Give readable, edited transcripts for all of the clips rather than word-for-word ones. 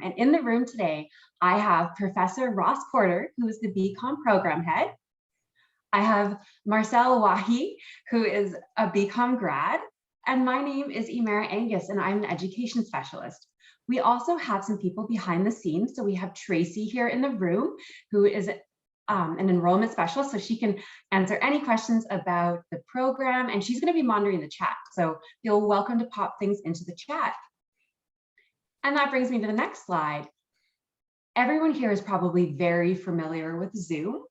And in the room today, I have Professor Ross Porter, who is the BCom Program Head. I have Marcel Wache, who is a BCom grad. And my name is Emara Angus, and I'm an education specialist. We also have some people behind the scenes. So we have Tracy here in the room, who is an enrollment specialist, so she can answer any questions about the program, and she's going to be monitoring the chat. So feel welcome to pop things into the chat. And that brings me to the next slide. Everyone here is probably very familiar with Zoom,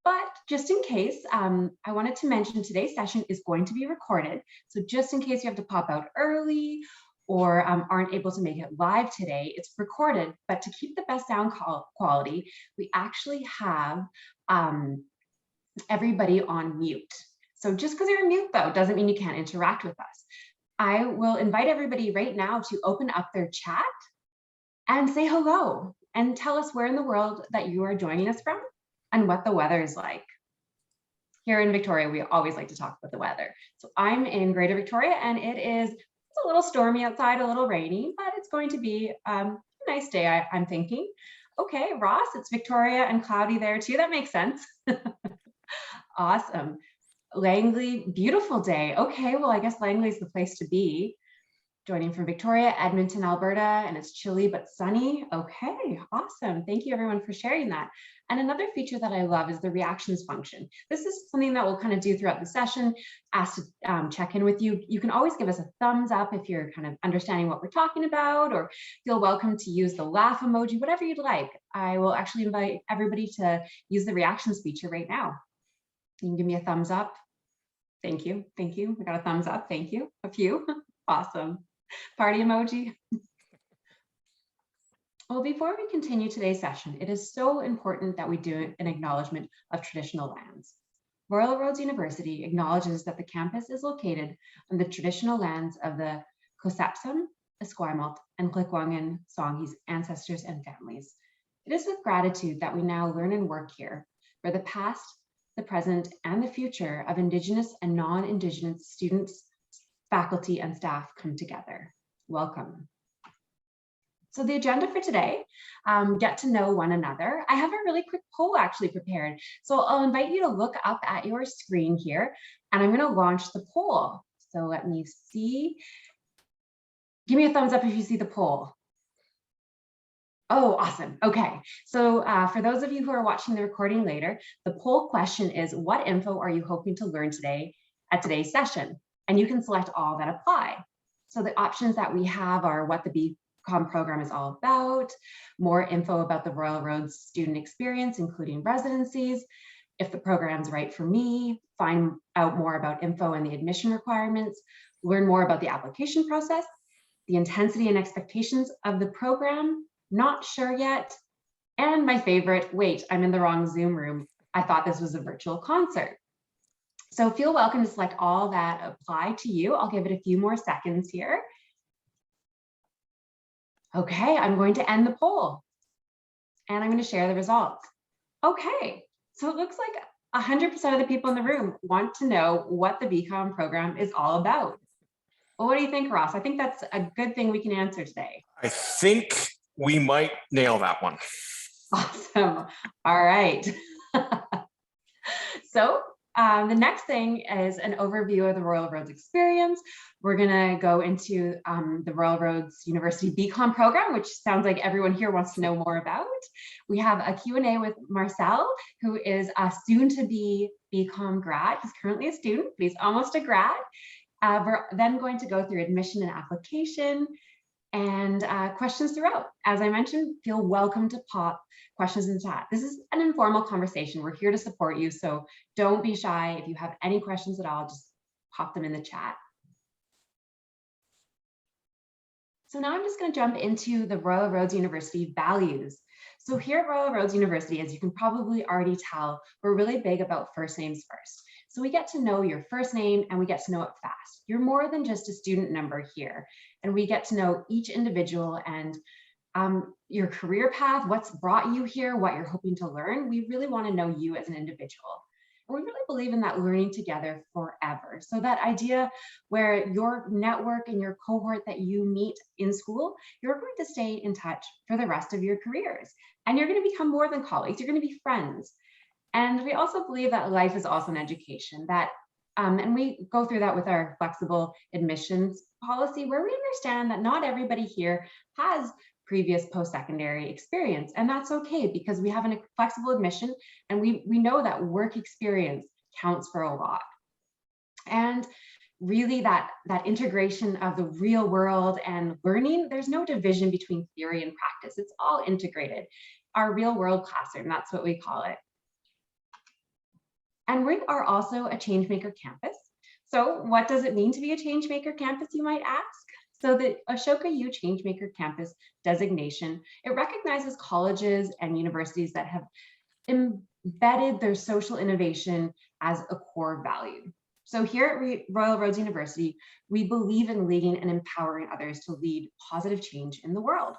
but just in case, I wanted to mention today's session is going to be recorded. So just in case you have to pop out early or aren't able to make it live today, it's recorded. But to keep the best sound quality, we actually have everybody on mute. So just because you're on mute though, doesn't mean you can't interact with us. I will invite everybody right now to open up their chat and say hello and tell us where in the world that you are joining us from and what the weather is like. Here in Victoria, we always like to talk about the weather. So I'm in Greater Victoria, and it's a little stormy outside, a little rainy, but it's going to be a nice day, I'm thinking. Okay, Ross, it's Victoria and cloudy there too. That makes sense. Awesome. Langley, beautiful day. Okay, well, I guess Langley's the place to be. Joining from Victoria, Edmonton, Alberta, and it's chilly but sunny. Okay, awesome. Thank you everyone for sharing that. And another feature that I love is the reactions function. This is something that we'll kind of do throughout the session, ask to check in with you. You can always give us a thumbs up if you're kind of understanding what we're talking about, or feel welcome to use the laugh emoji, whatever you'd like. I will actually invite everybody to use the reactions feature right now. You can give me a thumbs up. Thank you. Thank you. I got a thumbs up. Thank you. A few. Awesome. Party emoji. Well, before we continue today's session, it is so important that we do an acknowledgement of traditional lands. Royal Roads University acknowledges that the campus is located on the traditional lands of the Cossapsan, Esquimalt, and Clickwangin Songhees ancestors and families. It is with gratitude that we now learn and work here, where the past, the present, and the future of Indigenous and non-Indigenous students, faculty, and staff come together. Welcome. So the agenda for today, get to know one another. I have a really quick poll actually prepared. So I'll invite you to look up at your screen here, and I'm going to launch the poll. So let me see. Give me a thumbs up if you see the poll. Oh, awesome. Okay. So for those of you who are watching the recording later, the poll question is, what info are you hoping to learn today at today's session? And you can select all that apply. So the options that we have are what the BCom program is all about, more info about the Royal Roads student experience, including residencies, if the program's right for me, find out more about info and the admission requirements, learn more about the application process, the intensity and expectations of the program, not sure yet, and my favorite, wait, I'm in the wrong Zoom room. I thought this was a virtual concert. So feel welcome to select all that apply to you. I'll give it a few more seconds here. Okay, I'm going to end the poll and I'm going to share the results. Okay, so it looks like 100% of the people in the room want to know what the BCom program is all about. Well, what do you think, Ross? I think that's a good thing we can answer today. I think we might nail that one. Awesome. All right. So the next thing is an overview of the Royal Roads experience. We're going to go into the Royal Roads University BCom program, which sounds like everyone here wants to know more about. We have a Q&A with Marcel, who is a soon-to-be BCom grad. He's currently a student, but he's almost a grad. We're then going to go through admission and application and questions throughout. As I mentioned, feel welcome to pop questions in the chat. This is an informal conversation. We're here to support you, so don't be shy. If you have any questions at all, just pop them in the chat. So now I'm just going to jump into the Royal Roads University values. So here at Royal Roads University, as you can probably already tell, we're really big about first names first. So we get to know your first name and we get to know it fast. You're more than just a student number here. And we get to know each individual and your career path, what's brought you here, what you're hoping to learn. We really want to know you as an individual. we really believe in that learning together forever. So that idea where your network and your cohort that you meet in school, you're going to stay in touch for the rest of your careers. And you're going to become more than colleagues, you're going to be friends. And we also believe that life is also an education, that and we go through that with our flexible admissions policy, where we understand that not everybody here has previous post-secondary experience. And that's okay, because we have a flexible admission and we know that work experience counts for a lot. And really that integration of the real world and learning, there's no division between theory and practice. It's all integrated. Our real world classroom, that's what we call it. And we are also a changemaker campus. So what does it mean to be a changemaker campus, you might ask? So the Ashoka U Changemaker Campus designation, it recognizes colleges and universities that have embedded their social innovation as a core value. So here at Royal Roads University, we believe in leading and empowering others to lead positive change in the world.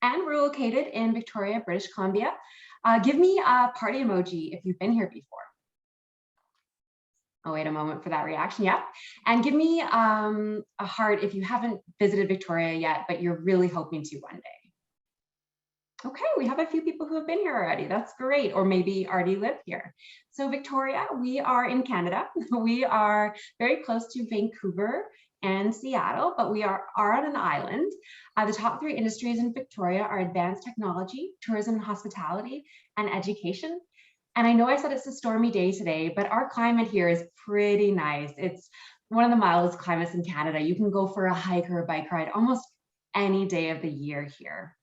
And we're located in Victoria, British Columbia. Give me a party emoji if you've been here before. I'll wait a moment for that reaction. Yeah. And give me a heart if you haven't visited Victoria yet, but you're really hoping to one day. Okay, we have a few people who have been here already. That's great. Or maybe already live here. So Victoria, we are in Canada. We are very close to Vancouver and Seattle, but we are on an island. The top 3 industries in Victoria are advanced technology, tourism and hospitality, and education. And I know I said it's a stormy day today, but our climate here is pretty nice. It's one of the mildest climates in Canada. You can go for a hike or a bike ride almost any day of the year here.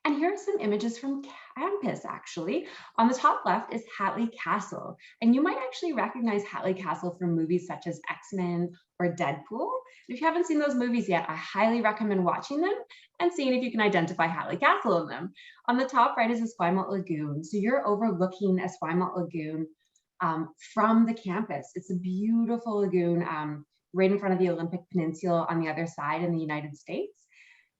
And here are some images from campus, actually. On the top left is Hatley Castle. And you might actually recognize Hatley Castle from movies such as X-Men or Deadpool. If you haven't seen those movies yet, I highly recommend watching them and seeing if you can identify Hatley Castle in them. On the top right is Esquimalt Lagoon. So you're overlooking Esquimalt Lagoon from the campus. It's a beautiful lagoon right in front of the Olympic Peninsula on the other side in the United States.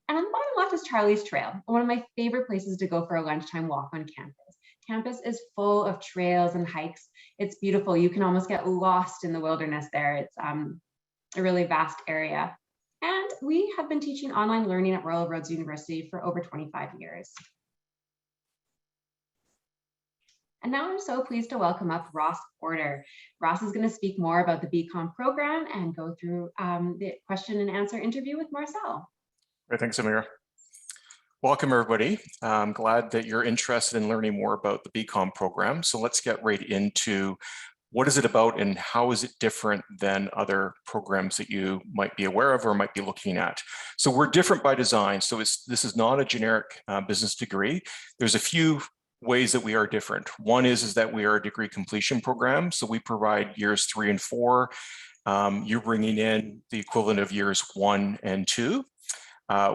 And on the bottom left is Charlie's Trail, one of my favorite places to go for a lunchtime walk on campus. Campus is full of trails and hikes. It's beautiful. You can almost get lost in the wilderness there. It's a really vast area. And we have been teaching online learning at Royal Roads University for over 25 years. And now I'm so pleased to welcome up Ross Porter. Ross is going to speak more about the BCom program and go through the question and answer interview with Marcel. Great, thanks, Emara. Welcome, everybody. I'm glad that you're interested in learning more about the BCom program. So let's get right into what is it about and how is it different than other programs that you might be aware of or might be looking at. So we're different by design. So this is not a generic business degree. There's a few ways that we are different. One is that we are a degree completion program. So we provide years 3 and 4. You're bringing in the equivalent of years 1 and 2.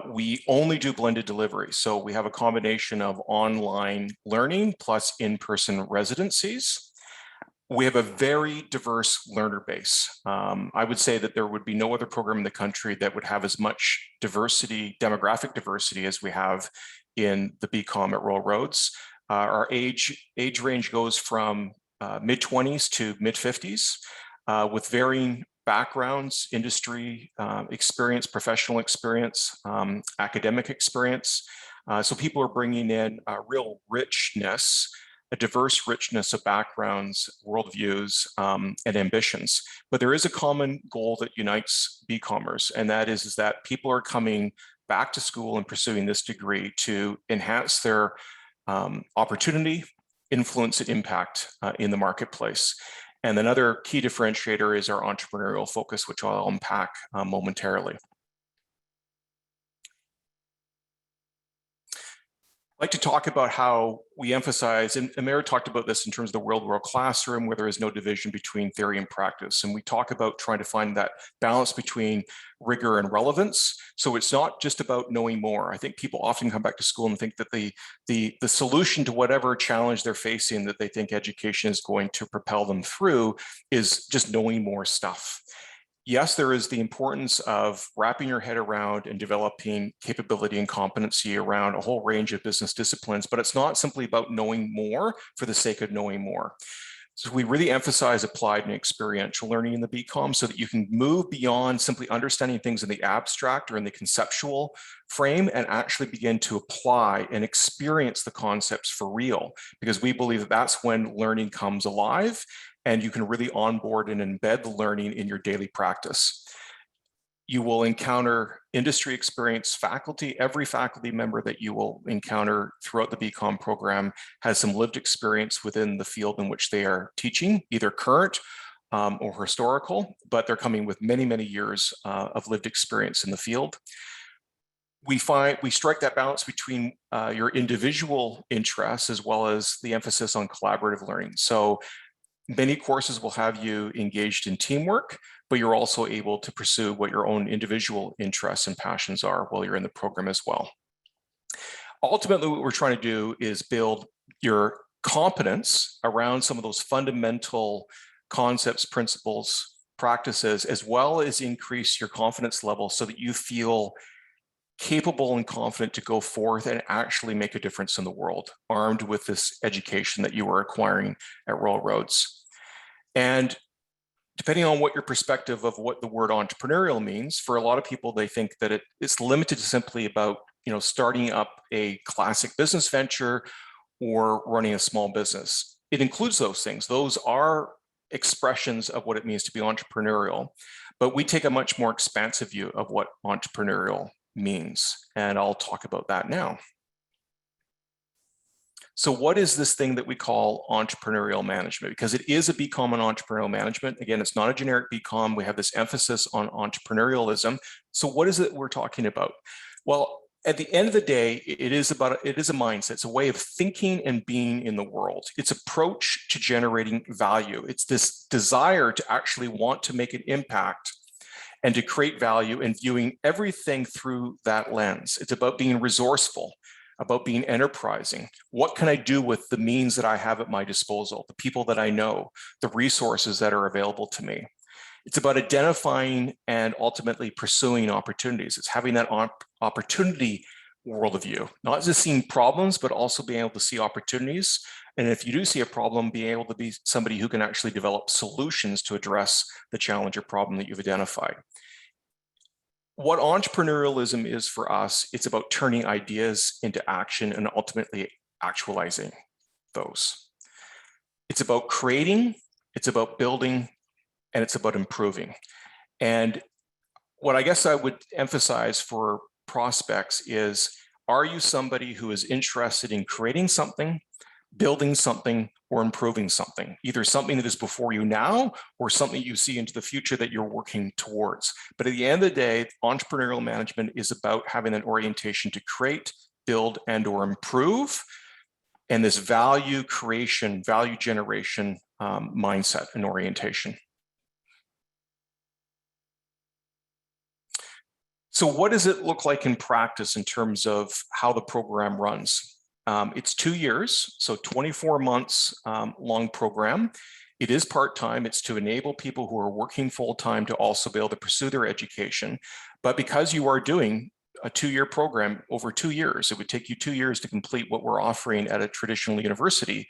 We only do blended delivery. So we have a combination of online learning plus in-person residencies. We have a very diverse learner base. I would say that there would be no other program in the country that would have as much diversity, demographic diversity, as we have in the BCom at Royal Roads. Our age range goes from mid-20s to mid-50s with varying backgrounds, industry experience, professional experience, academic experience. So people are bringing in a real richness, a diverse richness of backgrounds, worldviews, and ambitions. But there is a common goal that unites BComers, and that is that people are coming back to school and pursuing this degree to enhance their opportunity, influence, and impact in the marketplace. And another key differentiator is our entrepreneurial focus, which I'll unpack momentarily. I'd like to talk about how we emphasize, and Emara talked about this in terms of the real-world classroom, where there is no division between theory and practice. And we talk about trying to find that balance between rigor and relevance. So it's not just about knowing more. I think people often come back to school and think that the solution to whatever challenge they're facing that they think education is going to propel them through is just knowing more stuff. yes, there is the importance of wrapping your head around and developing capability and competency around a whole range of business disciplines, but it's not simply about knowing more for the sake of knowing more. So we really emphasize applied and experiential learning in the BCom so that you can move beyond simply understanding things in the abstract or in the conceptual frame and actually begin to apply and experience the concepts for real, because we believe that that's when learning comes alive and you can really onboard and embed the learning in your daily practice. You will encounter industry experienced faculty. Every faculty member that you will encounter throughout the BCom program has some lived experience within the field in which they are teaching, either current or historical, but they're coming with many, many years of lived experience in the field. We strike that balance between your individual interests as well as the emphasis on collaborative learning. So many courses will have you engaged in teamwork, but you're also able to pursue what your own individual interests and passions are while you're in the program as well. Ultimately, what we're trying to do is build your competence around some of those fundamental concepts, principles, practices, as well as increase your confidence level so that you feel capable and confident to go forth and actually make a difference in the world, armed with this education that you are acquiring at Royal Roads. And depending on what your perspective of what the word entrepreneurial means, for a lot of people, they think that it's limited to simply about, starting up a classic business venture or running a small business. It includes those things. Those are expressions of what it means to be entrepreneurial, but we take a much more expansive view of what entrepreneurial means, and I'll talk about that now. So what is this thing that we call entrepreneurial management? Because it is a BCom on entrepreneurial management. Again, it's not a generic BCom. We have this emphasis on entrepreneurialism. So what is it we're talking about? Well, at the end of the day, it is a mindset. It's a way of thinking and being in the world. It's approach to generating value. It's this desire to actually want to make an impact and to create value and viewing everything through that lens. It's about being resourceful, about being enterprising. What can I do with the means that I have at my disposal, the people that I know, the resources that are available to me? It's about identifying and ultimately pursuing opportunities. It's having that opportunity worldview, not just seeing problems, but also being able to see opportunities. And if you do see a problem, being able to be somebody who can actually develop solutions to address the challenge or problem that you've identified. What entrepreneurialism is for us, it's about turning ideas into action and ultimately actualizing those. It's about creating, it's about building, and it's about improving. And what I guess I would emphasize for prospects is, are you somebody who is interested in creating something, building something, or improving something, either something that is before you now or something you see into the future that you're working towards? But at the end of the day, entrepreneurial management is about having an orientation to create, build, and or improve, and this value creation, value generation mindset and orientation. So what does it look like in practice in terms of how the program runs? It's 2 years, so 24 months long program. It is part-time. It's to enable people who are working full-time to also be able to pursue their education. But because you are doing a 2-year program over 2 years, it would take you 2 years to complete what we're offering at a traditional university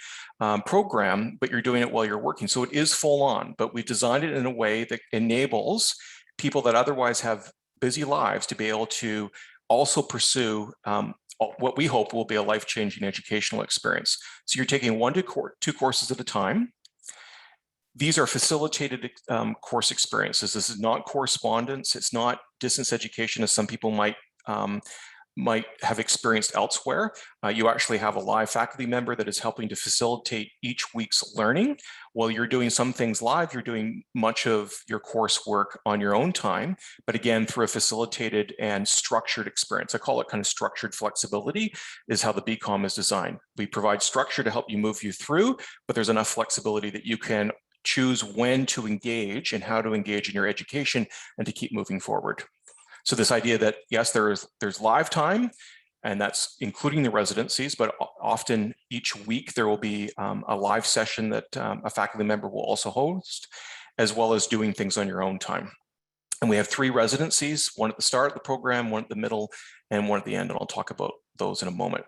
program, but you're doing it while you're working. So it is full on, but we designed it in a way that enables people that otherwise have busy lives to be able to also pursue what we hope will be a life-changing educational experience. So you're taking 1 to 2 courses at a time. These are facilitated course experiences. This is not correspondence. It's not distance education as some people might have experienced elsewhere. You actually have a live faculty member that is helping to facilitate each week's learning. While you're doing some things live, you're doing much of your coursework on your own time, but again, through a facilitated and structured experience. I call it kind of structured flexibility is how the BCom is designed. We provide structure to help you move you through, but there's enough flexibility that you can choose when to engage and how to engage in your education and to keep moving forward. So this idea that, yes, there's live time, and that's including the residencies, but often each week there will be a live session that a faculty member will also host, as well as doing things on your own time. And we have 3 residencies, one at the start of the program, one at the middle, and one at the end, and I'll talk about those in a moment.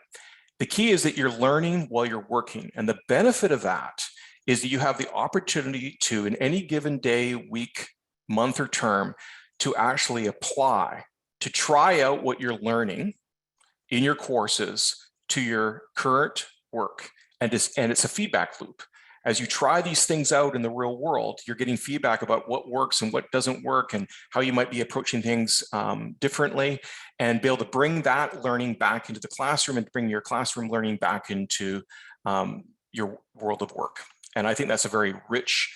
The key is that you're learning while you're working, and the benefit of that is that you have the opportunity to, in any given day, week, month, or term, to actually apply, to try out what you're learning in your courses to your current work. And it's a feedback loop. As you try these things out in the real world, you're getting feedback about what works and what doesn't work and how you might be approaching things differently, and be able to bring that learning back into the classroom and bring your classroom learning back into your world of work. And I think that's a very rich,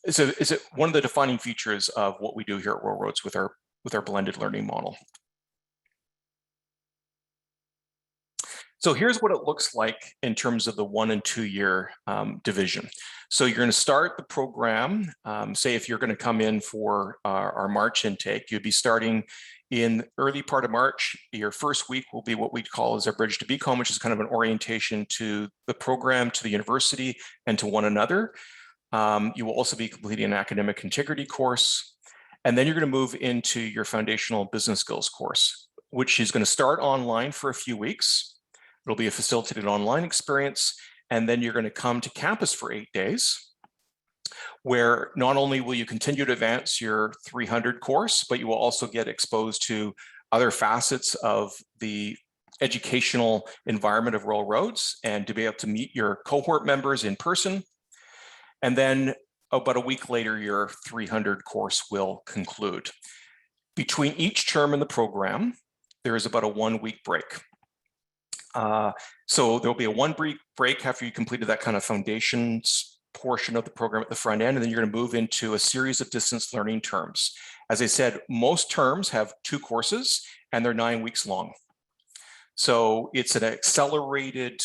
is it one of the defining features of what we do here at Railroads with our blended learning model. So here's what it looks like in terms of the 1 and 2 year division. So you're going to start the program, say if you're going to come in for our March intake, you'd be starting in early part of March. Your first week will be what we call as our Bridge to BCom, which is kind of an orientation to the program, to the university, and to one another. You will also be completing an academic integrity course. And then you're going to move into your foundational business skills course, which is going to start online for a few weeks. It'll be a facilitated online experience, and then you're going to come to campus for 8 days, where not only will you continue to advance your 300 course, but you will also get exposed to other facets of the educational environment of Railroads, and to be able to meet your cohort members in person. And then about a week later, your 300 course will conclude. Between each term in the program, there is about a 1-week break. So there'll be a 1-week break after you completed that kind of foundations portion of the program at the front end, and then you're going to move into a series of distance learning terms. As I said, most terms have 2 courses, and they're 9 weeks long. So it's an accelerated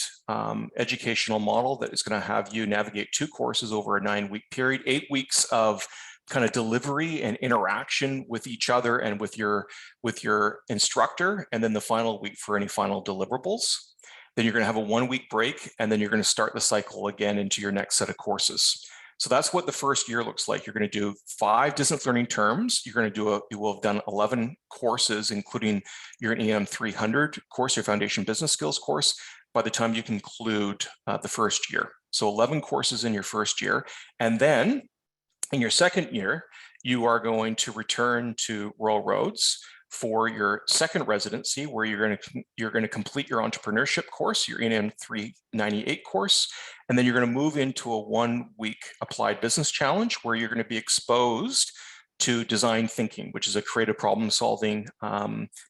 educational model that is going to have you navigate 2 courses over a 9-week period, 8 weeks of kind of delivery and interaction with each other and with your instructor, and then the final week for any final deliverables. Then you're going to have a 1-week break, and then you're going to start the cycle again into your next set of courses. So that's what the first year looks like. You're going to do 5 distance learning terms. You're going to you will have done 11 courses, including your EM 300 course, your foundation business skills course, by the time you conclude the first year. So 11 courses in your first year. And then in your second year, you are going to return to Railroads for your second residency, where you're going to complete your entrepreneurship course, your EM 398 course, and then you're going to move into a 1-week applied business challenge, where you're going to be exposed to design thinking, which is a creative problem solving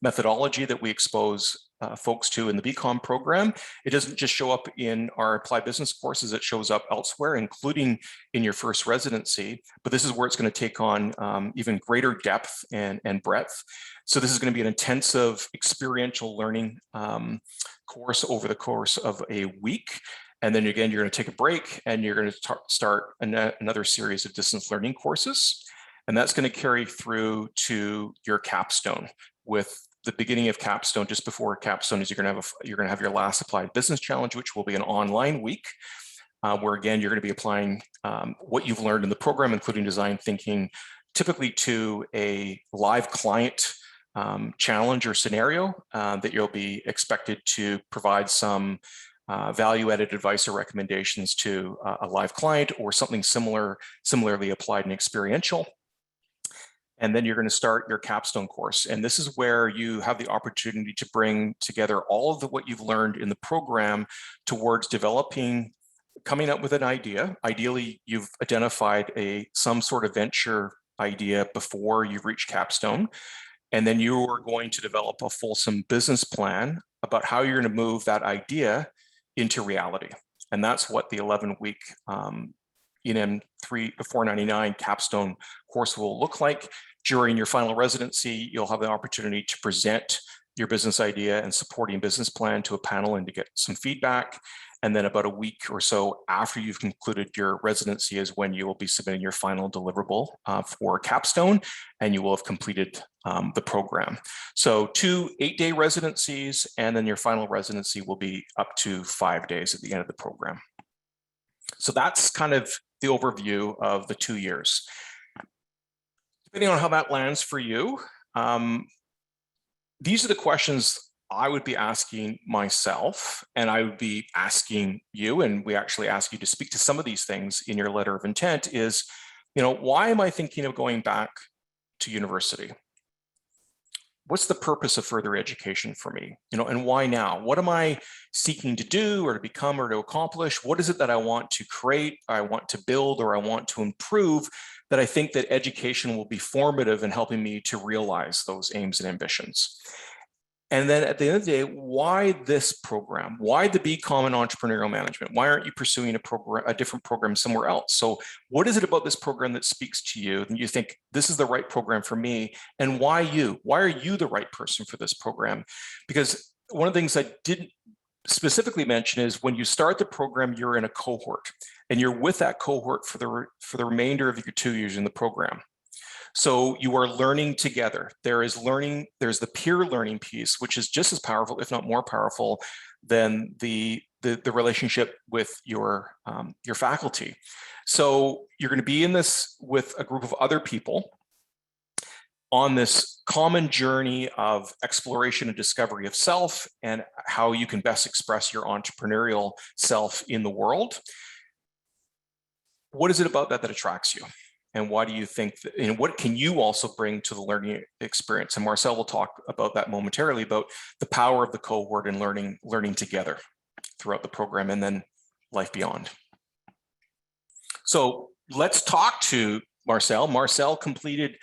methodology that we expose folks to in the BCom program. It doesn't just show up in our applied business courses, it shows up elsewhere, including in your first residency, but this is where it's going to take on even greater depth and breadth. So this is going to be an intensive experiential learning course over the course of a week. And then again, you're going to take a break, and you're going to start another series of distance learning courses. And that's going to carry through to your capstone. With the beginning of capstone, just before capstone, is you're going to have your last applied business challenge, which will be an online week, where again you're going to be applying what you've learned in the program, including design thinking, typically to a live client challenge or scenario that you'll be expected to provide some value-added advice or recommendations to a live client, or something similarly applied and experiential. And then you're going to start your capstone course. And this is where you have the opportunity to bring together all of what you've learned in the program towards coming up with an idea. Ideally, you've identified some sort of venture idea before you've reached capstone. And then you are going to develop a fulsome business plan about how you're going to move that idea into reality. And that's what the 11-week EM 499 capstone course will look like. During your final residency, you'll have the opportunity to present your business idea and supporting business plan to a panel and to get some feedback. And then about a week or so after you've concluded your residency is when you will be submitting your final deliverable for capstone, and you will have completed the program. So 2 8-day residencies, and then your final residency will be up to 5 days at the end of the program. So that's kind of the overview of the 2 years. Depending on how that lands for you, these are the questions I would be asking myself, and I would be asking you, and we actually ask you to speak to some of these things in your letter of intent is, why am I thinking of going back to university? What's the purpose of further education for me? And why now? What am I seeking to do or to become or to accomplish? What is it that I want to create, I want to build, or I want to improve that I think that education will be formative in helping me to realize those aims and ambitions? And then at the end of the day, why this program? Why the BCom in Entrepreneurial Management? Why aren't you pursuing a different program somewhere else? So what is it about this program that speaks to you and you think this is the right program for me? And why you? Why are you the right person for this program? Because one of the things I didn't specifically mention is when you start the program, you're in a cohort and you're with that cohort for the remainder of your 2 years in the program. So you are learning together. There's the peer learning piece, which is just as powerful, if not more powerful, than the relationship with your faculty. So you're going to be in this with a group of other people on this common journey of exploration and discovery of self and how you can best express your entrepreneurial self in the world. What is it about that attracts you? And why do you think that, and what can you also bring to the learning experience? And Marcel will talk about that momentarily, about the power of the cohort and learning together throughout the program and then life beyond. So let's talk to Marcel. Marcel completed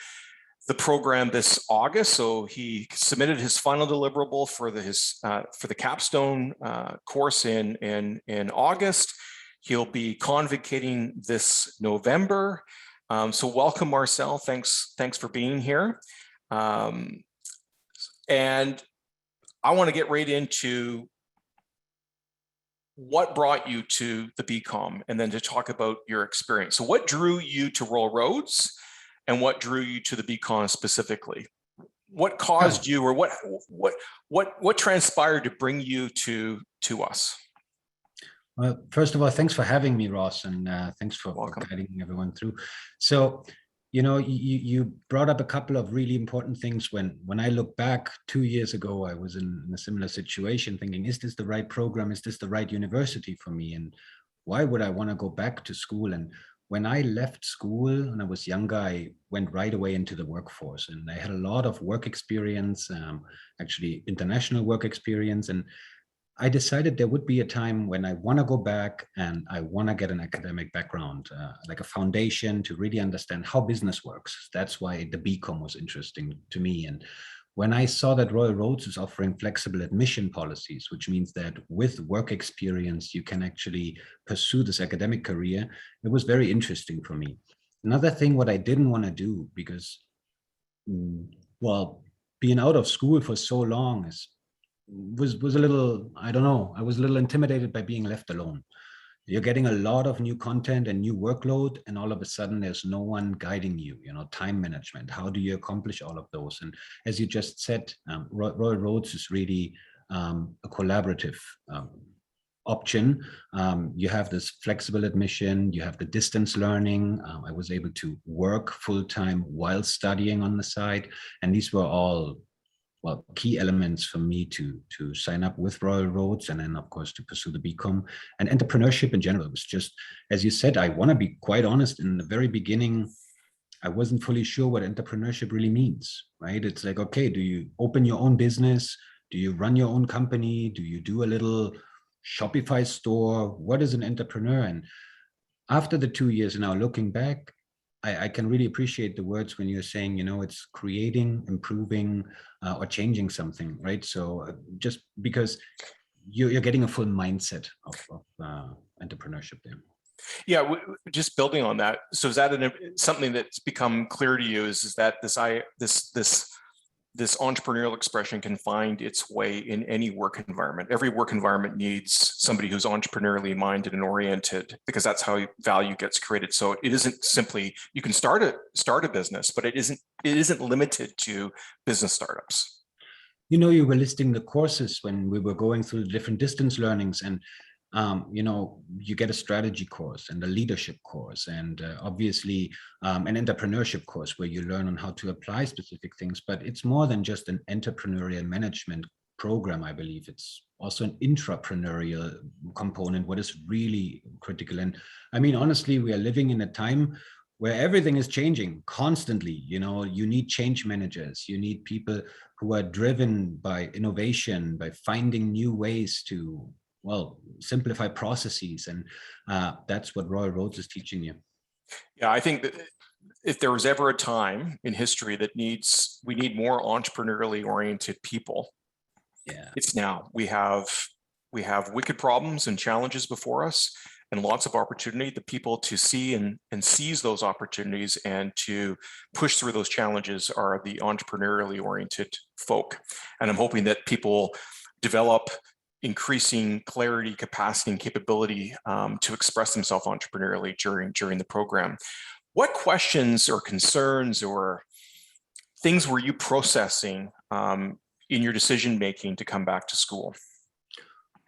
the program this August. So he submitted his final deliverable for the capstone course in August. He'll be convocating this November. So welcome, Marcel. Thanks for being here. And I want to get right into what brought you to the BCom and then to talk about your experience. So what drew you to Royal Roads and what drew you to the BCom specifically? What caused you, or what transpired to bring you to us? Well, first of all, thanks for having me, Ross, and thanks for guiding everyone through. So, you brought up a couple of really important things. When I look back 2 years ago, I was in a similar situation thinking, is this the right program? Is this the right university for me? And why would I want to go back to school? And when I left school when I was younger, I went right away into the workforce, and I had a lot of work experience, actually international work experience. And I decided there would be a time when I want to go back and I want to get an academic background, like a foundation to really understand how business works. That's why the BCom was interesting to me. And when I saw that Royal Roads is offering flexible admission policies, which means that with work experience, you can actually pursue this academic career, it was very interesting for me. Another thing, what I didn't want to do, because, well, being out of school for so long was a little, I don't know, I was a little intimidated by being left alone. You're getting a lot of new content and new workload, and all of a sudden there's no one guiding you, time management. How do you accomplish all of those? And as you just said, Royal Roads is really a collaborative option. You have this flexible admission, you have the distance learning. I was able to work full-time while studying on the side. And these were all key elements for me to sign up with Royal Roads, and then of course to pursue the BCom. And entrepreneurship in general was just, as you said, I want to be quite honest, in the very beginning, I wasn't fully sure what entrepreneurship really means, right? It's like, okay, do you open your own business? Do you run your own company? Do you do a little Shopify store? What is an entrepreneur? And after the 2 years now, looking back, I can really appreciate the words when you're saying, it's creating, improving, or changing something, right? So just because you're getting a full mindset of entrepreneurship there. Yeah, just building on that. So is that something that's become clear to you? Is that this entrepreneurial expression can find its way in any work environment? Every work environment needs somebody who's entrepreneurially minded and oriented, because that's how value gets created. So it isn't simply, you can start a business, but it isn't limited to business startups. You were listing the courses when we were going through the different distance learnings, and you get a strategy course and a leadership course, and obviously an entrepreneurship course where you learn on how to apply specific things. But it's more than just an entrepreneurial management program. I believe it's also an intrapreneurial component, what is really critical. And I mean, honestly, we are living in a time where everything is changing constantly. You need change managers, you need people who are driven by innovation, by finding new ways to, well, simplify processes. And that's what Royal Roads is teaching you. Yeah, I think that if there was ever a time in history that we need more entrepreneurially oriented people, yeah, it's now. We have wicked problems and challenges before us, and lots of opportunity. The people to see and seize those opportunities and to push through those challenges are the entrepreneurially oriented folk. And I'm hoping that people develop increasing clarity, capacity, and capability to express themselves entrepreneurially during the program. What questions or concerns or things were you processing in your decision-making to come back to school?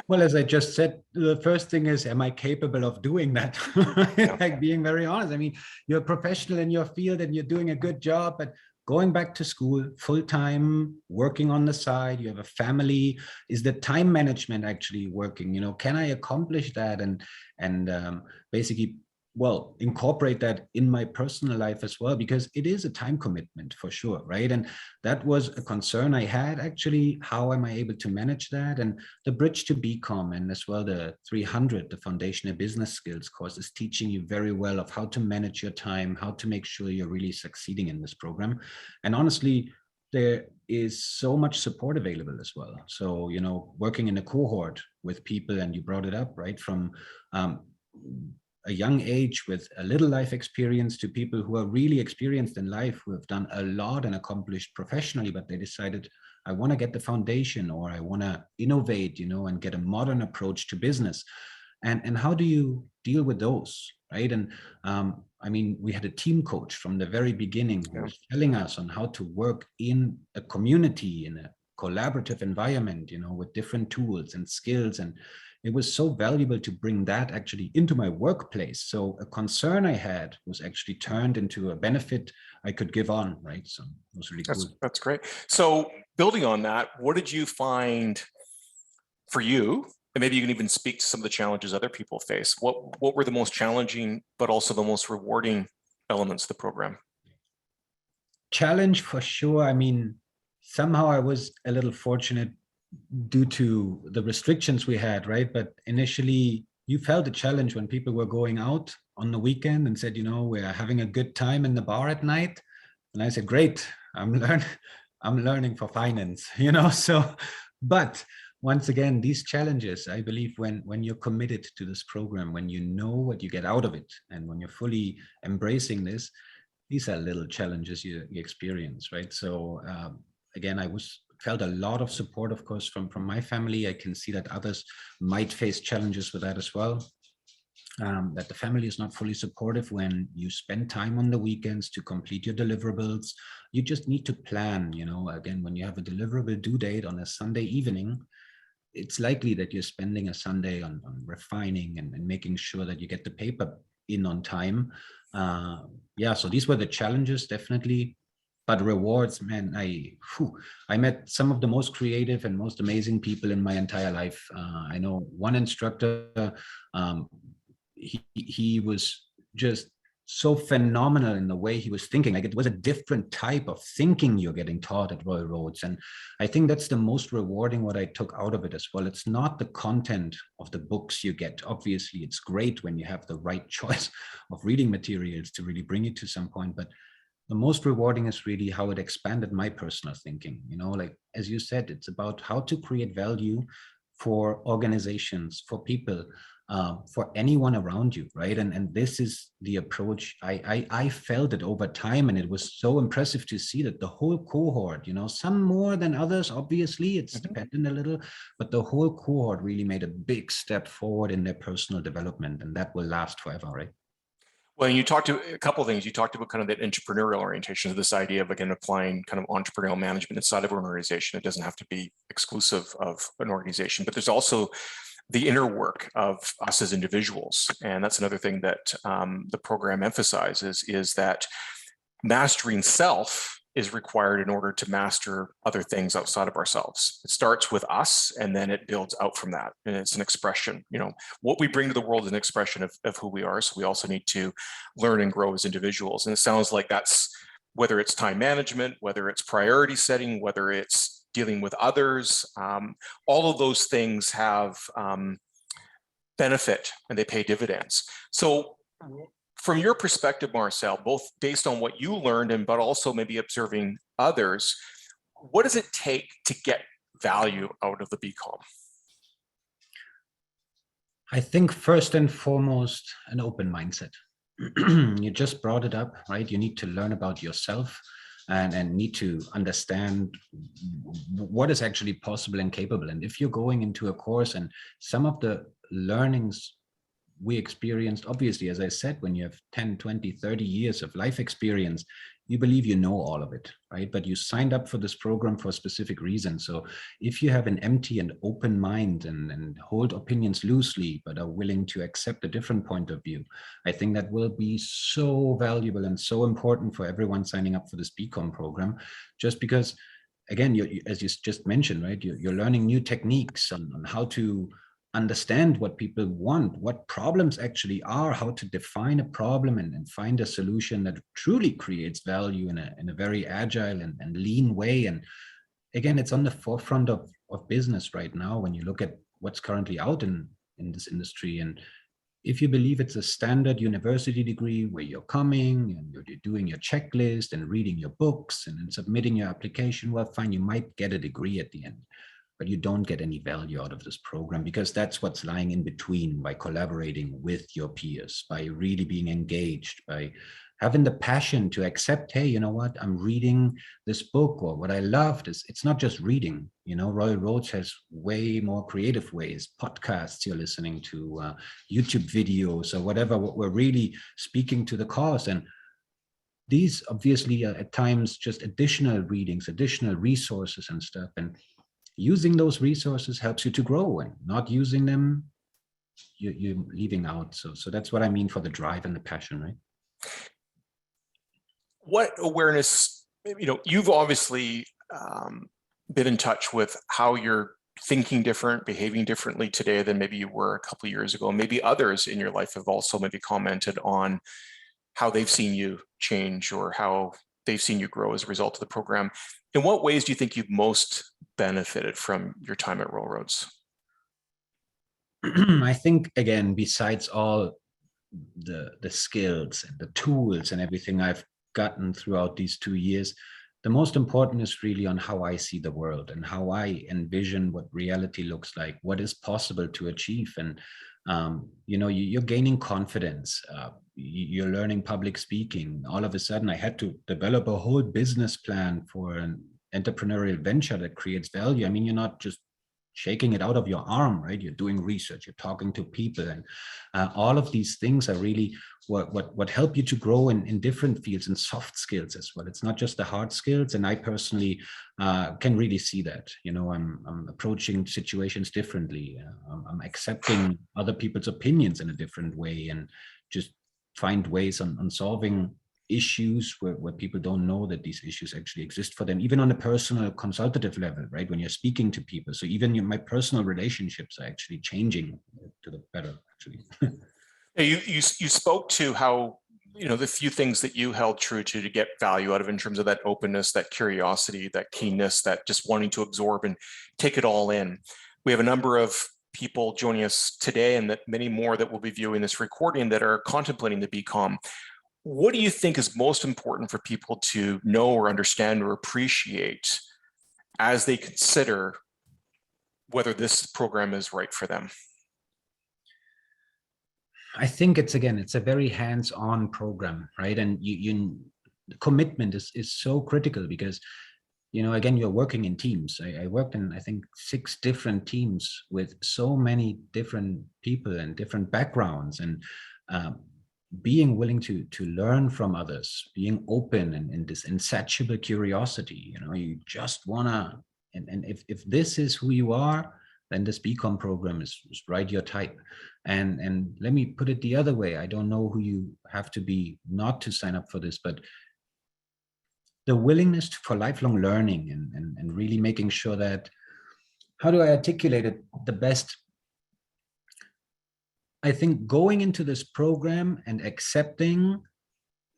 Well, as I just said, the first thing is, am I capable of doing that? Yeah. Like, being very honest. I mean, you're a professional in your field and you're doing a good job, but going back to school full-time, working on the side, you have a family, is the time management actually working? Can I accomplish that and basically, well, incorporate that in my personal life as well? Because it is a time commitment for sure, right? And that was a concern I had, actually. How am I able to manage that? And the Bridge to BCom, and as well the 300, the Foundational Business Skills course, is teaching you very well of how to manage your time, how to make sure you're really succeeding in this program. And honestly, there is so much support available as well. So, working in a cohort with people, and you brought it up, right, from a young age with a little life experience to people who are really experienced in life, who have done a lot and accomplished professionally, but they decided, I want to get the foundation, or I want to innovate, and get a modern approach to business. And how do you deal with those, right? And I mean, we had a team coach from the very beginning who was telling us on how to work in a community, in a collaborative environment, with different tools and skills. And it was so valuable to bring that actually into my workplace. So a concern I had was actually turned into a benefit I could give on, right? So it was really cool. That's great. So building on that, what did you find for you? And maybe you can even speak to some of the challenges other people face. What were the most challenging, but also the most rewarding elements of the program? Challenge for sure. I mean, somehow I was a little fortunate due to the restrictions we had, right? But initially, you felt a challenge when people were going out on the weekend and said, we're having a good time in the bar at night. And I said, great, I'm learning for finance, So, but once again, these challenges, I believe, when you're committed to this program, when you know what you get out of it, and when you're fully embracing this, these are little challenges you experience, right? So again, felt a lot of support, of course, from my family. I can see that others might face challenges with that as well. That the family is not fully supportive when you spend time on the weekends to complete your deliverables. You just need to plan, again, when you have a deliverable due date on a Sunday evening, it's likely that you're spending a Sunday on refining and making sure that you get the paper in on time. So these were the challenges, definitely. But rewards, man, I met some of the most creative and most amazing people in my entire life. I know one instructor, he was just so phenomenal in the way he was thinking. Like, it was a different type of thinking you're getting taught at Royal Roads. And I think that's the most rewarding, what I took out of it as well. It's not the content of the books you get. Obviously, it's great when you have the right choice of reading materials to really bring you to some point. But the most rewarding is really how it expanded my personal thinking. Like, as you said, it's about how to create value for organizations, for people, for anyone around you, right? And this is the approach I felt it over time, and it was so impressive to see that the whole cohort, some more than others, obviously, it's dependent a little, but the whole cohort really made a big step forward in their personal development, and that will last forever, right? Well, you talked to a couple of things. You talked about kind of that entrepreneurial orientation, of this idea of, again, applying kind of entrepreneurial management inside of an organization. It doesn't have to be exclusive of an organization, but there's also the inner work of us as individuals. And that's another thing that the program emphasizes, is that mastering self is required in order to master other things outside of ourselves. It starts with us, and then it builds out from that. And it's an expression, what we bring to the world is an expression of who we are. So we also need to learn and grow as individuals. And it sounds like that's, whether it's time management, whether it's priority setting, whether it's dealing with others, all of those things have benefit and they pay dividends. So from your perspective, Marcel, both based on what you learned but also maybe observing others, what does it take to get value out of the BCom? I think first and foremost, an open mindset. You just brought it up, right? You need to learn about yourself and need to understand what is actually possible and capable. And if you're going into a course, and some of the learnings we experienced, obviously, as I said, when you have 10, 20, 30 years of life experience, you believe you know all of it, right? But you signed up for this program for a specific reason. So if you have an empty and open mind and hold opinions loosely, but are willing to accept a different point of view, I think that will be so valuable and so important for everyone signing up for this BCom program, just because, again, as you just mentioned, right, you're learning new techniques on how to understand what people want, what problems actually are, how to define a problem and find a solution that truly creates value in a very agile and lean way. And again, it's on the forefront of business right now when you look at what's currently out in this industry. And if you believe it's a standard university degree where you're coming and you're doing your checklist and reading your books and then submitting your application, well, fine, you might get a degree at the end, but you don't get any value out of this program, because that's what's lying in between, by collaborating with your peers, by really being engaged, by having the passion to accept, hey, you know what, I'm reading this book, or what I loved is, it's not just reading, Royal Roads has way more creative ways, podcasts you're listening to, YouTube videos or whatever, we're really speaking to the cause. And these obviously are at times just additional readings, additional resources and stuff. And using those resources helps you to grow, and not using them, you're leaving out. So that's what I mean for the drive and the passion, right? What awareness, you've obviously been in touch with how you're thinking different, behaving differently today than maybe you were a couple of years ago. Maybe others in your life have also maybe commented on how they've seen you change or how they've seen you grow as a result of the program. In what ways do you think you've most benefited from your time at Royal Roads? I think, again, besides all the skills and the tools and everything I've gotten throughout these 2 years, the most important is really on how I see the world and how I envision what reality looks like, what is possible to achieve. And you're gaining confidence. You're learning public speaking. All of a sudden, I had to develop a whole business plan for an entrepreneurial venture that creates value. I mean, you're not just shaking it out of your arm, right? You're doing research, you're talking to people, and all of these things are really what help you to grow in different fields and soft skills as well. It's not just the hard skills. And I personally can really see that. I'm approaching situations differently. I'm accepting other people's opinions in a different way, and just find ways on solving issues where people don't know that these issues actually exist for them, even on a personal consultative level, right? When you're speaking to people. So even my personal relationships are actually changing to the better, actually. You spoke to how, the few things that you held true to get value out of in terms of that openness, that curiosity, that keenness, that just wanting to absorb and take it all in. We have a number of people joining us today, and that many more that will be viewing this recording that are contemplating the BCom. What do you think is most important for people to know or understand or appreciate as they consider whether this program is right for them? I think it's a very hands-on program, right? And the commitment is so critical, because, again, you're working in teams. I worked in, I think, 6 different teams with so many different people and different backgrounds, and being willing to learn from others, being open and this insatiable curiosity. You just wanna, and if this is who you are, then this BCom program is right your type. And let me put it the other way. I don't know who you have to be not to sign up for this, but the willingness for lifelong learning and really making sure that, how do I articulate it the best? I think going into this program and accepting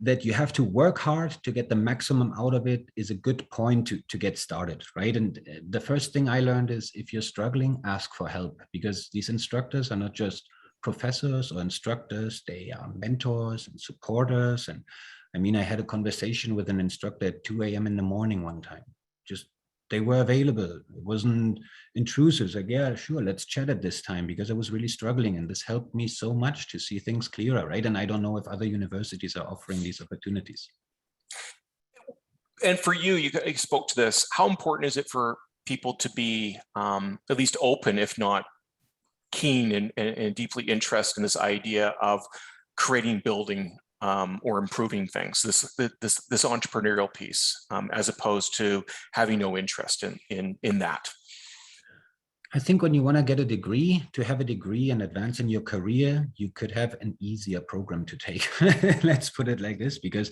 that you have to work hard to get the maximum out of it is a good point to get started, right? And the first thing I learned is, if you're struggling, ask for help, because these instructors are not just professors or instructors, they are mentors and supporters. And I mean, I had a conversation with an instructor at 2 a.m. in the morning one time. Just, they were available. It wasn't intrusive. It's like, yeah, sure, let's chat at this time, because I was really struggling. And this helped me so much to see things clearer, right? And I don't know if other universities are offering these opportunities. And for you, you spoke to this. How important is it for people to be at least open, if not keen and deeply interested in this idea of creating, building, or improving things, this entrepreneurial piece, as opposed to having no interest in that? I think when you want to get a degree, to have a degree and advance in your career, you could have an easier program to take. Let's put it like this, because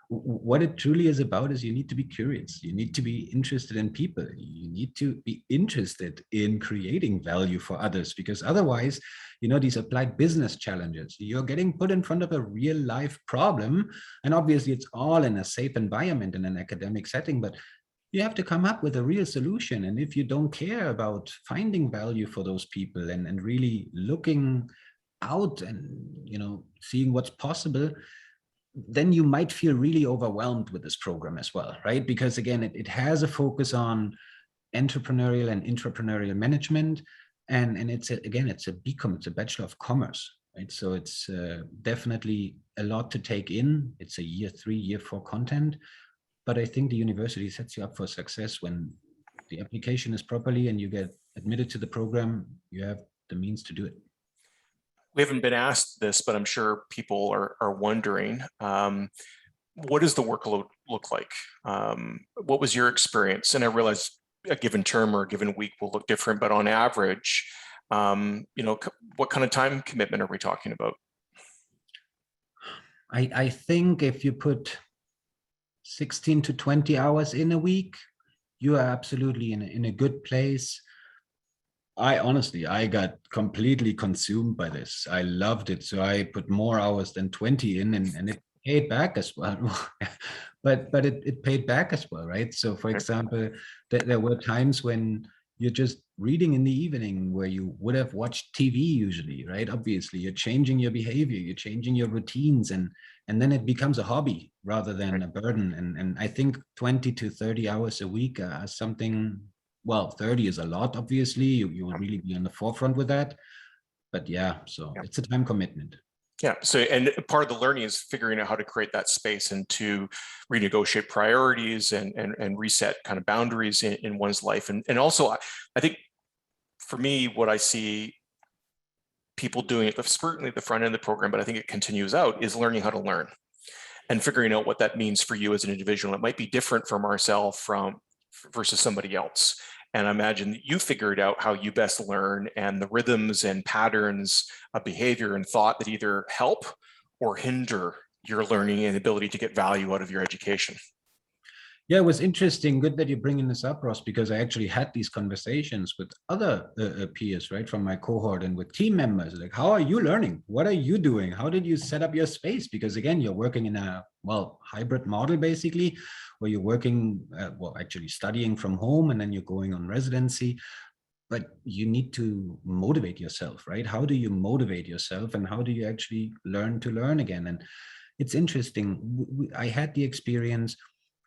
what it truly is about is, you need to be curious. You need to be interested in people. You need to be interested in creating value for others, because otherwise, you know, these applied business challenges, you're getting put in front of a real life problem. And obviously it's all in a safe environment in an academic setting, but you have to come up with a real solution. And if you don't care about finding value for those people and really looking out and, you know, seeing what's possible, then you might feel really overwhelmed with this program as well, right? Because again, it has a focus on entrepreneurial and intrapreneurial management. And it's a BCom, it's a Bachelor of Commerce, right? So it's definitely a lot to take in. It's a year 3, year 4 content. But I think the university sets you up for success when the application is properly and you get admitted to the program, you have the means to do it. We haven't been asked this, but I'm sure people are wondering, what does the workload look like? What was your experience? And I realize a given term or a given week will look different, but on average, you know, what kind of time commitment are we talking about? I think if you put 16 to 20 hours in a week, you are absolutely in a good place. I got completely consumed by this. I loved it. So I put more hours than 20 in, and it paid back as well. but it paid back as well, right? So for example, there were times when you're just reading in the evening where you would have watched TV usually, right? Obviously, you're changing your behavior, you're changing your routines, and then it becomes a hobby rather than a burden. And I think 20 to 30 hours a week are something. Well, 30 is a lot, obviously. You will really be on the forefront with that. But yeah, so it's a time commitment. Yeah. So, and part of the learning is figuring out how to create that space and to renegotiate priorities and reset kind of boundaries in one's life. And also, I think for me, what I see people doing at certainly the front end of the program, but I think it continues out, is learning how to learn and figuring out what that means for you as an individual. It might be different for Marcel versus somebody else. And I imagine you figured out how you best learn and the rhythms and patterns of behavior and thought that either help or hinder your learning and ability to get value out of your education. Yeah, it was interesting. Good that you're bringing this up, Ross, because I actually had these conversations with other peers, right, from my cohort and with team members. Like, how are you learning? What are you doing? How did you set up your space? Because again, you're working in a, hybrid model, basically, where you're working, actually studying from home, and then you're going on residency. But you need to motivate yourself, right? How do you motivate yourself, and how do you actually learn to learn again? And it's interesting. I had the experience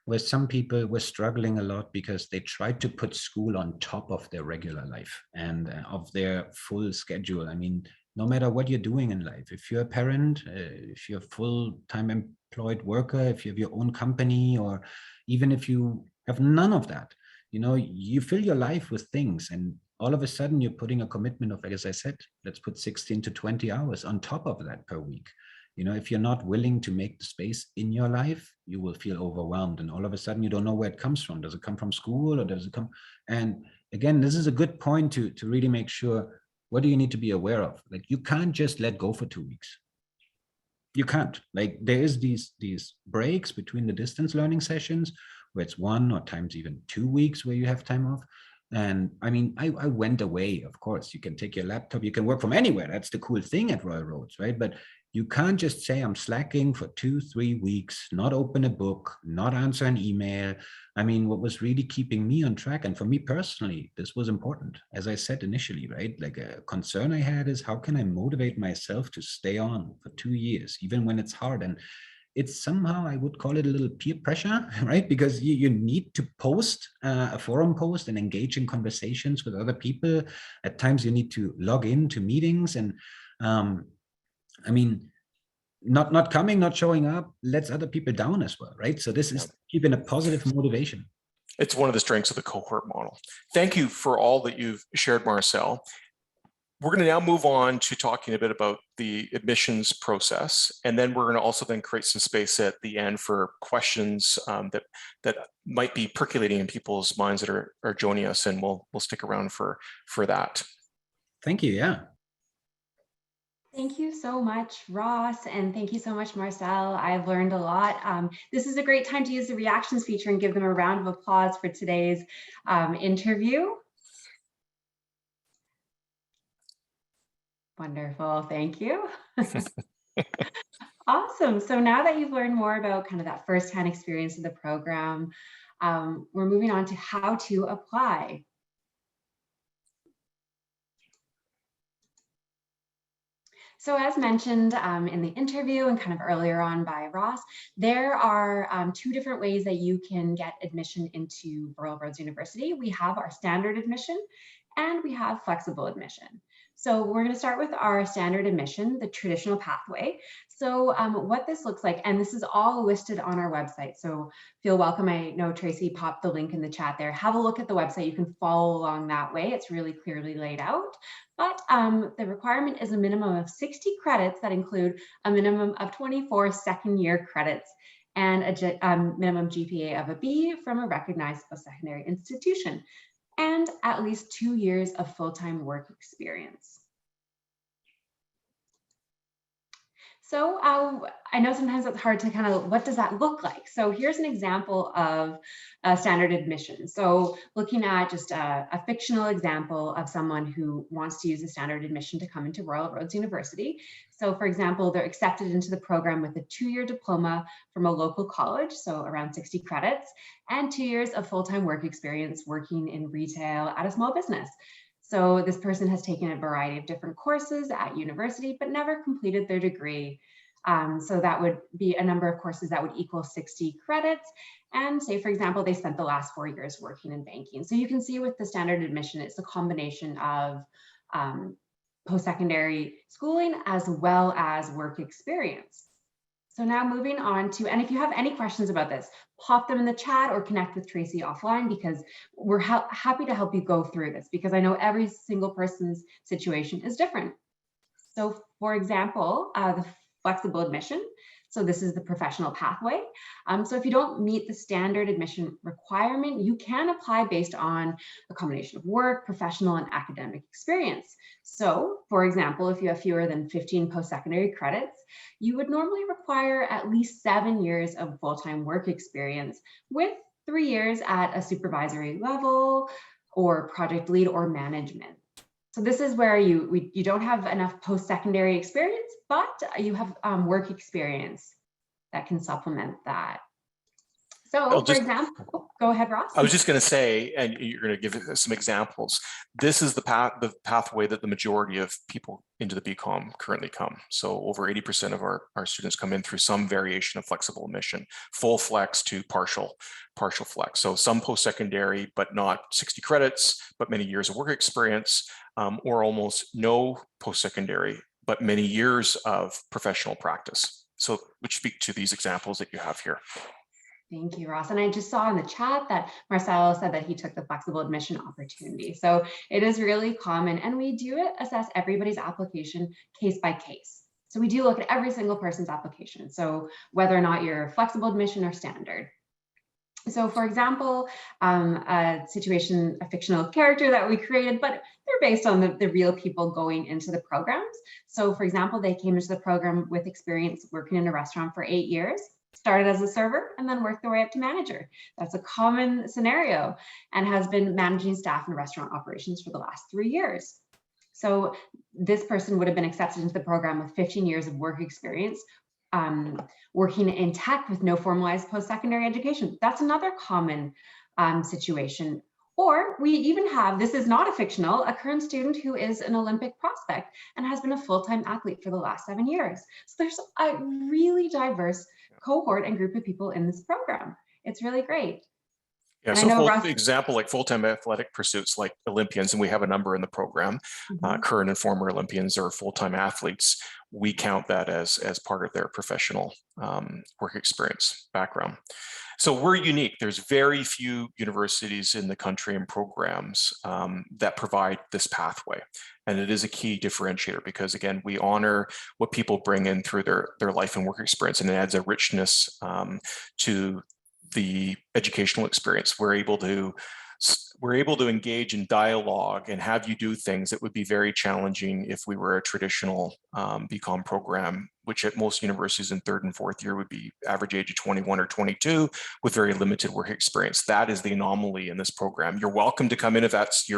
where some people were struggling a lot because they tried to put school on top of their regular life and of their full schedule. I mean, no matter what you're doing in life, if you're a parent, if you're a full-time employed worker, if you have your own company, or even if you have none of that, you know, you fill your life with things, and all of a sudden you're putting a commitment of, like, as I said, let's put 16 to 20 hours on top of that per week. You know, if you're not willing to make the space in your life, you will feel overwhelmed. And all of a sudden, you don't know where it comes from. Does it come from school, or does it come? And again, this is a good point to really make sure, what do you need to be aware of? Like, you can't just let go for 2 weeks. You can't. Like, there is these breaks between the distance learning sessions where it's 1 or times even 2 weeks where you have time off. And I mean, I went away, of course. You can take your laptop, you can work from anywhere. That's the cool thing at Royal Roads, right? But you can't just say, I'm slacking for 2-3 weeks, not open a book, not answer an email. I mean, what was really keeping me on track, and for me personally, this was important, as I said initially, right? Like, a concern I had is, how can I motivate myself to stay on for 2 years, even when it's hard? And it's somehow, I would call it a little peer pressure, right? Because you need to post a forum post and engage in conversations with other people. At times you need to log in to meetings, and I mean, not coming, not showing up lets other people down as well, right? So this is keeping a positive motivation. It's one of the strengths of the cohort model. Thank you for all that you've shared, Marcel. We're going to now move on to talking a bit about the admissions process, and then we're going to also then create some space at the end for questions that might be percolating in people's minds that are joining us, and we'll stick around for that. Thank you. Yeah. Thank you so much, Ross, and thank you so much, Marcel. I've learned a lot. This is a great time to use the reactions feature and give them a round of applause for today's interview. Wonderful, thank you. Awesome. So now that you've learned more about kind of that firsthand experience of the program, we're moving on to how to apply. So as mentioned in the interview and kind of earlier on by Ross, there are 2 different ways that you can get admission into Royal Roads University. We have our standard admission and we have flexible admission. So we're going to start with our standard admission, the traditional pathway. So what this looks like, and this is all listed on our website, so feel welcome. I know Tracy popped the link in the chat there. Have a look at the website. You can follow along that way. It's really clearly laid out. But the requirement is a minimum of 60 credits that include a minimum of 24 second-year credits and a minimum GPA of a B from a recognized post-secondary institution, and at least 2 years of full-time work experience. So I know sometimes it's hard to kind of, what does that look like? So here's an example of a standard admission. So looking at just a fictional example of someone who wants to use a standard admission to come into Royal Roads University. So for example, they're accepted into the program with a 2-year diploma from a local college, so around 60 credits, and 2 years of full-time work experience working in retail at a small business. So this person has taken a variety of different courses at university, but never completed their degree. So that would be a number of courses that would equal 60 credits. And say, for example, they spent the last 4 years working in banking. So you can see with the standard admission, it's a combination of post-secondary schooling as well as work experience. So now moving on to, and if you have any questions about this, pop them in the chat or connect with Tracy offline, because we're happy to help you go through this, because I know every single person's situation is different. So for example, the flexible admission. So this is the professional pathway. So if you don't meet the standard admission requirement, you can apply based on a combination of work, professional, and academic experience. So for example, if you have fewer than 15 post-secondary credits, you would normally require at least 7 years of full-time work experience, with 3 years at a supervisory level or project lead or management. So this is where you don't have enough post-secondary experience, but you have work experience that can supplement that. So for example, go ahead, Ross. I was just going to say, and you're going to give some examples. This is the pathway that the majority of people into the BCom currently come. So over 80% of our students come in through some variation of flexible admission, full flex to partial flex. So some post-secondary, but not 60 credits, but many years of work experience, or almost no post-secondary, but many years of professional practice. So which speak to these examples that you have here. Thank you, Ross. And I just saw in the chat that Marcel said that he took the flexible admission opportunity. So it is really common, and we do assess everybody's application case by case. So we do look at every single person's application. So whether or not you're flexible admission or standard. So for example, a situation, a fictional character that we created, but they're based on the real people going into the programs. So for example, they came into the program with experience working in a restaurant for 8 years, started as a server, and then worked their way up to manager. That's a common scenario, and has been managing staff in restaurant operations for the last 3 years. So this person would have been accepted into the program with 15 years of work experience, working in tech with no formalized post-secondary education. That's another common situation. Or we even have, this is not a fictional, a current student who is an Olympic prospect and has been a full-time athlete for the last 7 years. So there's a really diverse cohort and group of people in this program. It's really great. Yeah, And so Russ, for example, like full-time athletic pursuits like Olympians, and we have a number in the program, current and former Olympians or full-time athletes, we count that as part of their professional work experience background. So we're unique. There's very few universities in the country and programs that provide this pathway. And it is a key differentiator because, again, we honor what people bring in through their life and work experience, and it adds a richness to the educational experience. We're able to engage in dialogue and have you do things that would be very challenging if we were a traditional BCom program, which at most universities in 3rd and 4th year would be average age of 21 or 22 with very limited work experience. That is the anomaly in this program. You're welcome to come in if that's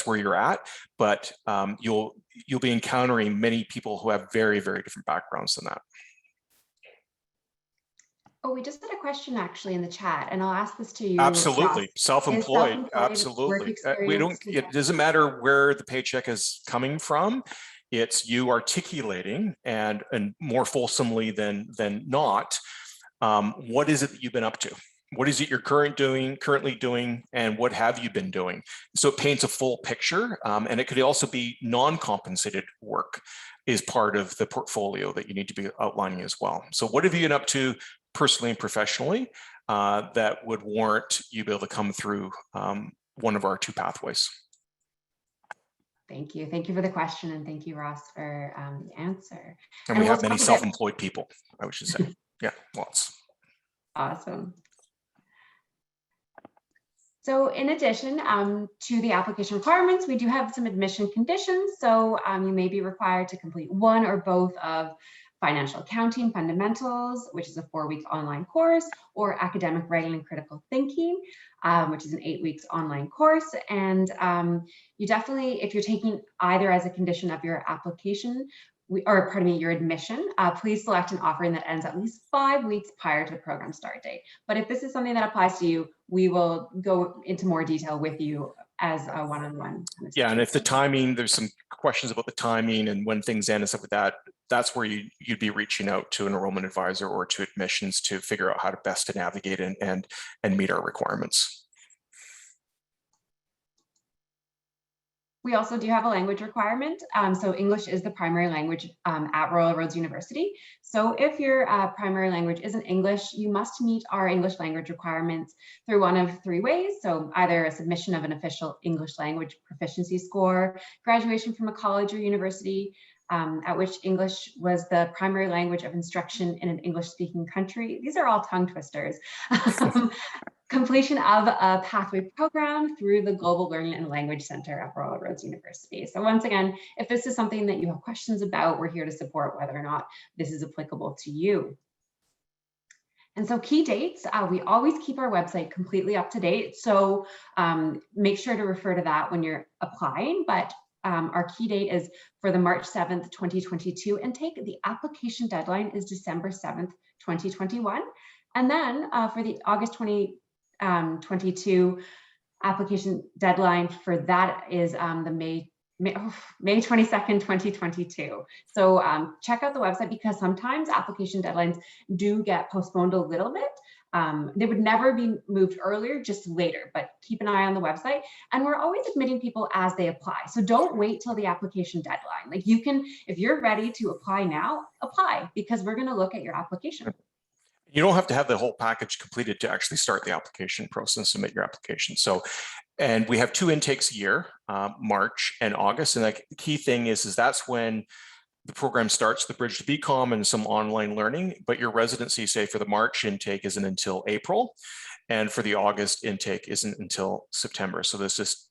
where you're at, but you'll be encountering many people who have very, very different backgrounds than that. Oh, we just had a question actually in the chat, and I'll ask this to you. Absolutely. Ross. Self-employed. Absolutely. It doesn't matter where the paycheck is coming from. It's you articulating and more fulsomely than not, what is it that you've been up to? What is it you're currently doing, and what have you been doing? So it paints a full picture, and it could also be non-compensated work is part of the portfolio that you need to be outlining as well. So what have you been up to personally and professionally that would warrant you be able to come through one of our 2 pathways? Thank you. Thank you for the question, and thank you, Ross, for the answer. And we have many self-employed people, I should say. Yeah, lots. Awesome. So in addition to the application requirements, we do have some admission conditions. So you may be required to complete one or both of Financial Accounting Fundamentals, which is a 4-week online course, or Academic Writing and Critical Thinking, which is an 8 weeks online course. And you definitely, if you're taking either as a condition of your application, your admission, please select an offering that ends at least 5 weeks prior to the program start date. But if this is something that applies to you, we will go into more detail with you as a one-on-one. Yeah, and if the timing, there's some questions about the timing and when things end and stuff like that, that's where you'd be reaching out to an enrollment advisor or to admissions to figure out how to best to navigate and meet our requirements. We also do have a language requirement. So English is the primary language at Royal Roads University. So if your primary language isn't English, you must meet our English language requirements through one of 3 ways. So either a submission of an official English language proficiency score, graduation from a college or university, at which English was the primary language of instruction in an English-speaking country. These are all tongue twisters. Completion of a pathway program through the Global Learning and Language Center at Royal Roads University. So once again, if this is something that you have questions about, we're here to support whether or not this is applicable to you. And so key dates, we always keep our website completely up to date. So make sure to refer to that when you're applying. But our key date is for the March 7th, 2022 intake. The application deadline is December 7th, 2021. And then for the August 2022 application deadline for that is the May 22nd, 2022. So check out the website because sometimes application deadlines do get postponed a little bit. They would never be moved earlier, just later, but keep an eye on the website. And we're always admitting people as they apply. So don't wait till the application deadline. Like you can, if you're ready to apply now, apply because we're gonna look at your application. You don't have to have the whole package completed to actually start the application process and submit your application. So, and we have 2 intakes a year, March and August. And the key thing is that's when the program starts, the bridge to BCom and some online learning, but your residency, say for the March intake, isn't until April. And for the August intake isn't until September. So there's just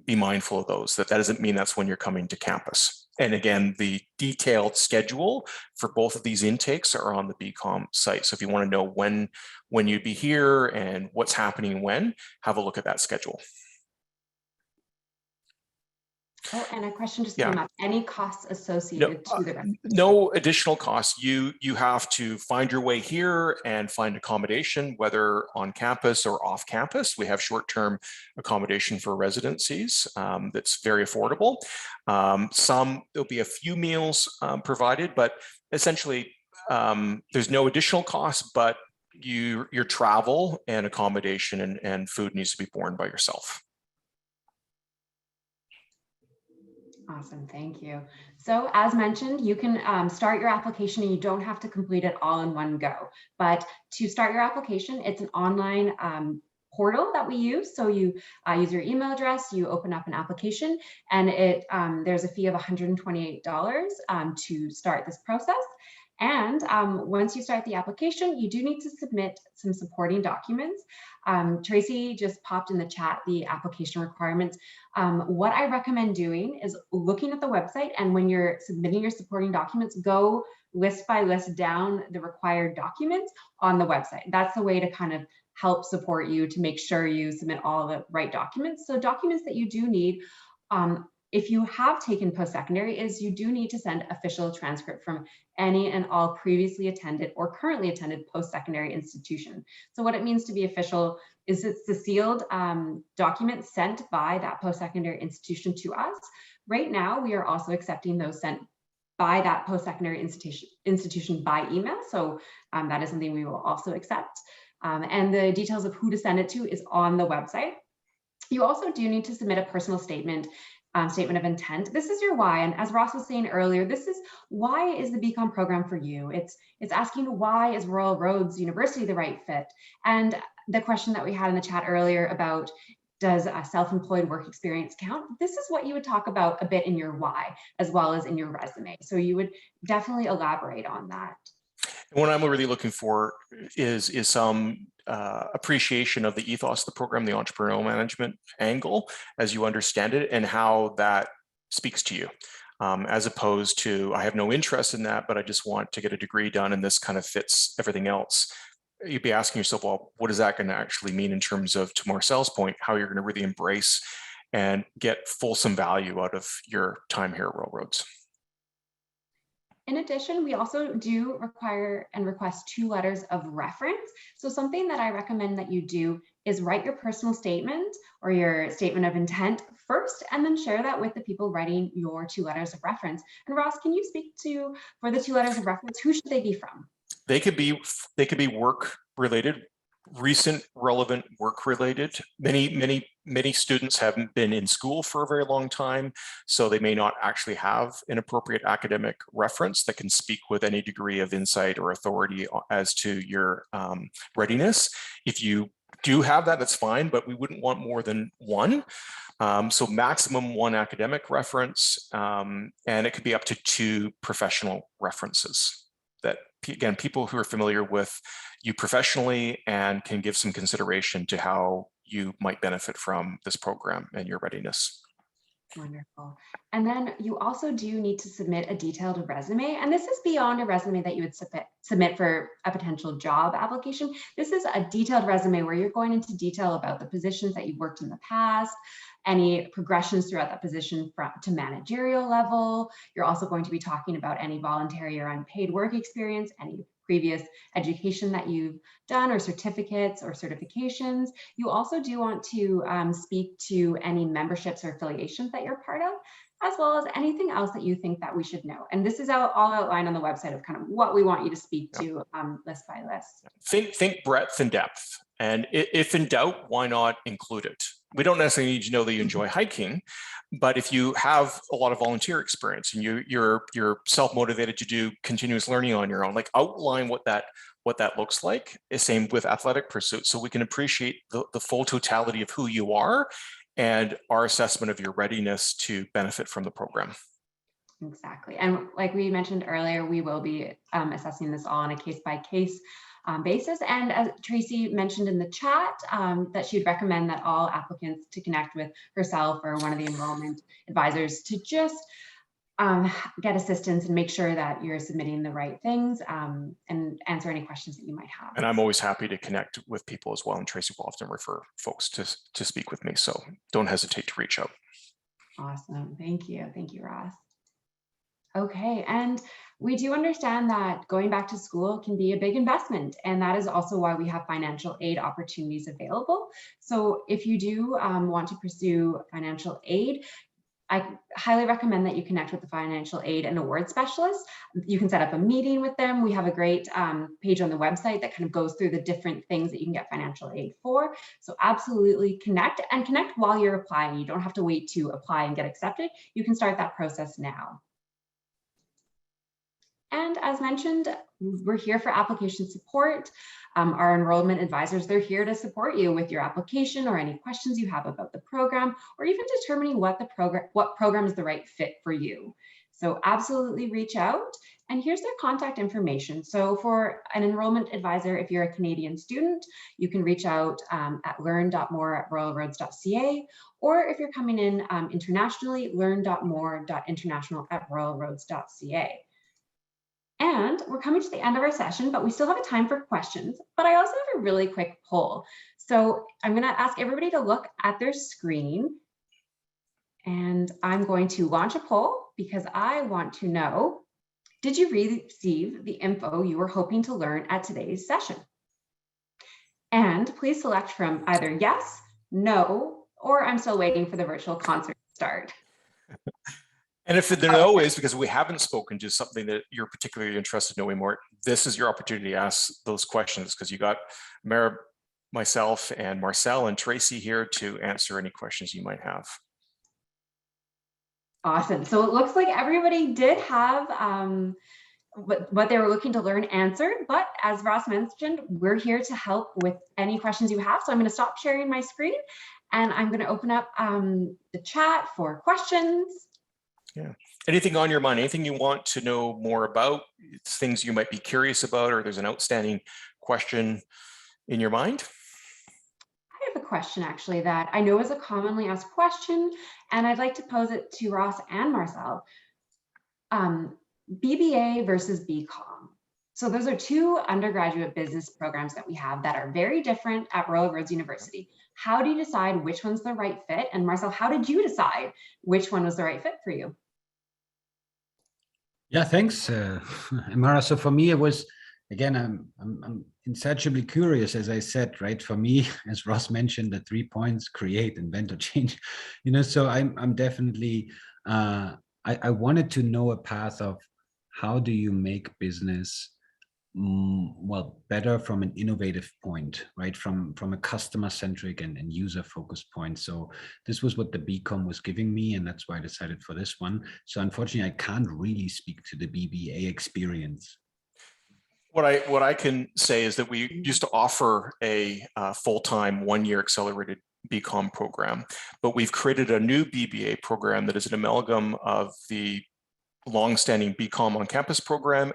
be mindful of those, that doesn't mean that's when you're coming to campus. And again, the detailed schedule for both of these intakes are on the BCom site. So if you want to know when you'd be here and what's happening when, have a look at that schedule. Oh, and a question just Yeah. came up. Any costs associated to the residency? No additional costs. You have to find your way here and find accommodation, whether on campus or off campus. We have short-term accommodation for residencies that's very affordable. There'll be a few meals provided, but essentially there's no additional cost, but your travel and accommodation and food needs to be borne by yourself. Awesome, thank you. So as mentioned, you can start your application and you don't have to complete it all in one go. But to start your application, it's an online portal that we use. So you use your email address, you open up an application, and there's a fee of $128 to start this process. And once you start the application, you do need to submit some supporting documents. Tracy just popped in the chat the application requirements. What I recommend doing is looking at the website, and when you're submitting your supporting documents, go list by list down the required documents on the website. That's the way to kind of help support you to make sure you submit all the right documents. So documents that you do need, if you have taken post-secondary, is you do need to send official transcript from any and all previously attended or currently attended post-secondary institution. So what it means to be official is it's the sealed document sent by that post-secondary institution to us. Right now, we are also accepting those sent by that post-secondary institution by email. So that is something we will also accept. And the details of who to send it to is on the website. You also do need to submit a personal statement of intent. This is your why, and as Ross was saying earlier, this is why is the BCom program for you. It's asking why is Royal Roads University the right fit, and the question that we had in the chat earlier about does a self-employed work experience count? This is what you would talk about a bit in your why as well as in your resume. So you would definitely elaborate on that. What I'm really looking for is some appreciation of the ethos of the program, the entrepreneurial management angle, as you understand it, and how that speaks to you, as opposed to, I have no interest in that, but I just want to get a degree done, and this kind of fits everything else. You'd be asking yourself, well, what is that going to actually mean in terms of, to Marcel's point, how you're going to really embrace and get fulsome value out of your time here at Royal Roads. In addition, we also do require and request 2 letters of reference. So something that I recommend that you do is write your personal statement or your statement of intent first, and then share that with the people writing your 2 letters of reference. And Ross, can you speak to, for the 2 letters of reference, who should they be from? They could be work related, recent relevant work related. Many students haven't been in school for a very long time, so they may not actually have an appropriate academic reference that can speak with any degree of insight or authority as to your readiness. If you do have that, that's fine, but we wouldn't want more than 1. So maximum 1 academic reference, and it could be up to 2 professional references. That, again, people who are familiar with you professionally and can give some consideration to how you might benefit from this program and your readiness. Wonderful. And then you also do need to submit a detailed resume. And this is beyond a resume that you would submit for a potential job application. This is a detailed resume where you're going into detail about the positions that you've worked in the past, any progressions throughout that position to managerial level. You're also going to be talking about any voluntary or unpaid work experience, any previous education that you've done, or certificates or certifications. You also do want to speak to any memberships or affiliations that you're part of, as well as anything else that you think that we should know. And this is all outlined on the website of kind of what we want you to speak to list by list. Think breadth and depth. And if in doubt, why not include it? We don't necessarily need to know that you enjoy hiking, but if you have a lot of volunteer experience and you're self-motivated to do continuous learning on your own, like outline what that looks like. Same with athletic pursuits, so we can appreciate the full totality of who you are and our assessment of your readiness to benefit from the program. Exactly. And like we mentioned earlier, we will be assessing this all on a case-by-case basis. And as Tracy mentioned in the chat, that she'd recommend that all applicants to connect with herself or one of the enrollment advisors to just get assistance and make sure that you're submitting the right things and answer any questions that you might have. And I'm always happy to connect with people as well. And Tracy will often refer folks to speak with me. So don't hesitate to reach out. Awesome. Thank you. Thank you, Ross. Okay. And we do understand that going back to school can be a big investment. And that is also why we have financial aid opportunities available. So if you do want to pursue financial aid, I highly recommend that you connect with the financial aid and award specialist. You can set up a meeting with them. We have a great page on the website that kind of goes through the different things that you can get financial aid for. So absolutely connect, and connect while you're applying. You don't have to wait to apply and get accepted. You can start that process now. And as mentioned, we're here for application support. Our enrollment advisors, they're here to support you with your application or any questions you have about the program, or even determining what program is the right fit for you. So absolutely reach out. And here's their contact information. So for an enrollment advisor, if you're a Canadian student, you can reach out at learn.more@royalroads.ca, or if you're coming in internationally, learn.more.international@royalroads.ca. And we're coming to the end of our session, but we still have a time for questions. But I also have a really quick poll. So I'm going to ask everybody to look at their screen. And I'm going to launch a poll because I want to know, did you receive the info you were hoping to learn at today's session? And please select from either yes, no, or I'm still waiting for the virtual concert to start. And if the no is because we haven't spoken to something that you're particularly interested in knowing more, this is your opportunity to ask those questions, because you got Emara, myself, and Marcel and Tracy here to answer any questions you might have. Awesome. So it looks like everybody did have what they were looking to learn answered, but as Ross mentioned, we're here to help with any questions you have. So I'm going to stop sharing my screen and I'm going to open up the chat for questions. Yeah. Anything on your mind, anything you want to know more about, things you might be curious about, or there's an outstanding question in your mind? I have a question actually that I know is a commonly asked question, and I'd like to pose it to Ross and Marcel. BBA versus BCom. So those are two undergraduate business programs that we have that are very different at Royal Roads University. How do you decide which one's the right fit? And Marcel, how did you decide which one was the right fit for you? Yeah, thanks, Emara. So for me, it was, again, I'm insatiably curious, as I said, right? For me, as Ross mentioned, the 3 points: create, invent, or change. You know, so I'm definitely, I wanted to know a path of how do you make business well, better from an innovative point, right? From a customer-centric and user-focused point. So this was what the BCom was giving me, and that's why I decided for this one. So unfortunately, I can't really speak to the BBA experience. What I can say is that we used to offer a full-time 1-year accelerated BCom program, but we've created a new BBA program that is an amalgam of the long-standing BCom on campus program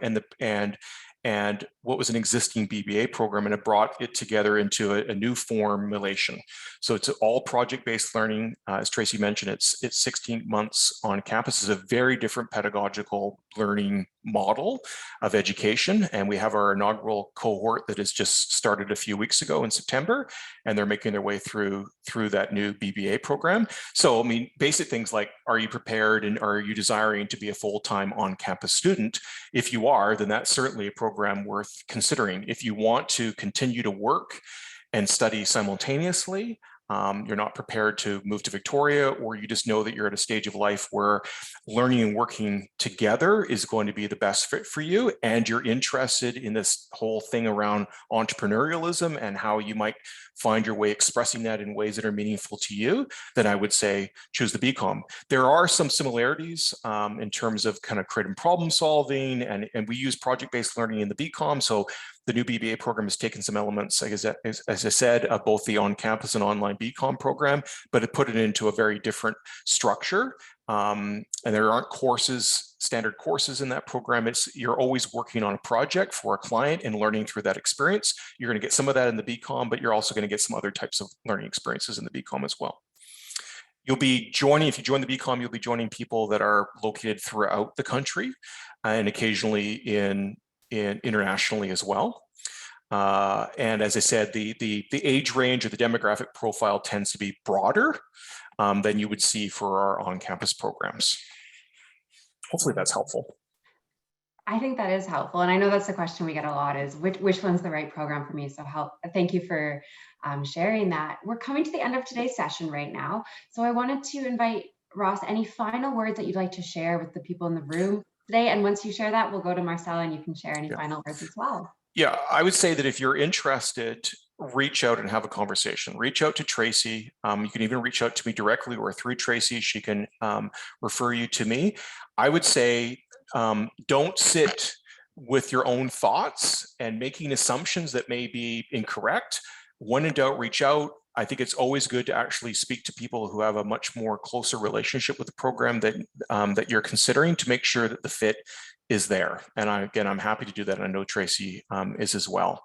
and what was an existing BBA program, and it brought it together into a new formulation. So it's all project-based learning. As Tracy mentioned, it's 16 months on campus. It's a very different pedagogical learning model of education. And we have our inaugural cohort that has just started a few weeks ago in September, and they're making their way through that new BBA program. So, I mean, basic things like, are you prepared and are you desiring to be a full-time on-campus student? If you are, then that's certainly a program worth considering. If you want to continue to work and study simultaneously, you're not prepared to move to Victoria, or you just know that you're at a stage of life where learning and working together is going to be the best fit for you, and you're interested in this whole thing around entrepreneurialism and how you might find your way expressing that in ways that are meaningful to you, then I would say choose the BCom. There are some similarities in terms of kind of creative problem solving, and we use project-based learning in the BCom. So the new BBA program has taken some elements, as I said, of both the on-campus and online BCom program, but it put it into a very different structure. And there aren't standard courses in that program. You're always working on a project for a client and learning through that experience. You're going to get some of that in the BCom, but you're also going to get some other types of learning experiences in the BCom as well. You'll be joining, if you join the BCom, you'll be joining people that are located throughout the country and occasionally internationally as well. And as I said, the age range or the demographic profile tends to be broader than you would see for our on-campus programs. Hopefully that's helpful. I think that is helpful. And I know that's the question we get a lot is which one's the right program for me? So thank you for sharing that. We're coming to the end of today's session right now. So I wanted to invite Ross, any final words that you'd like to share with the people in the room today? And once you share that, we'll go to Marcel and you can share any final words as well. Yeah, I would say that if you're interested, reach out and have a conversation. Reach out to Tracy. You can even reach out to me directly or through Tracy. She can refer you to me. I would say don't sit with your own thoughts and making assumptions that may be incorrect. When in doubt, reach out. I think it's always good to actually speak to people who have a much more closer relationship with the program that you're considering to make sure that the fit is there. And I'm happy to do that. And I know Tracy is as well.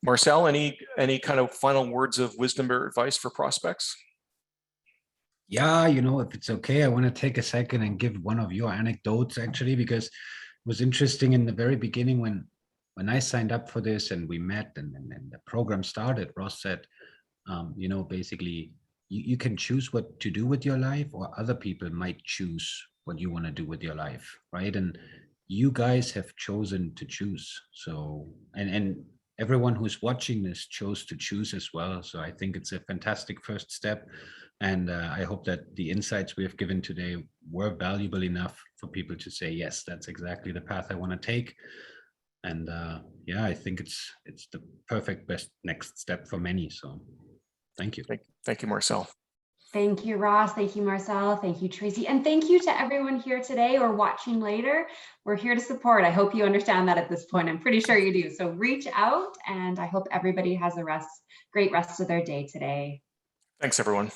Marcel, any kind of final words of wisdom or advice for prospects? Yeah, if it's okay, I want to take a second and give one of your anecdotes actually, because it was interesting in the very beginning when I signed up for this and we met and the program started. Ross said, basically you can choose what to do with your life, or other people might choose what you want to do with your life, right? And you guys have chosen to choose. So, and everyone who's watching this chose to choose as well. So I think it's a fantastic first step. And I hope that the insights we have given today were valuable enough for people to say, yes, that's exactly the path I want to take. And yeah, I think it's the perfect best next step for many. So thank you. Thank you, Marcel. Thank you, Ross. Thank you, Marcel. Thank you, Tracy. And thank you to everyone here today or watching later. We're here to support. I hope you understand that at this point. I'm pretty sure you do. So reach out, and I hope everybody has a great rest of their day today. Thanks, everyone.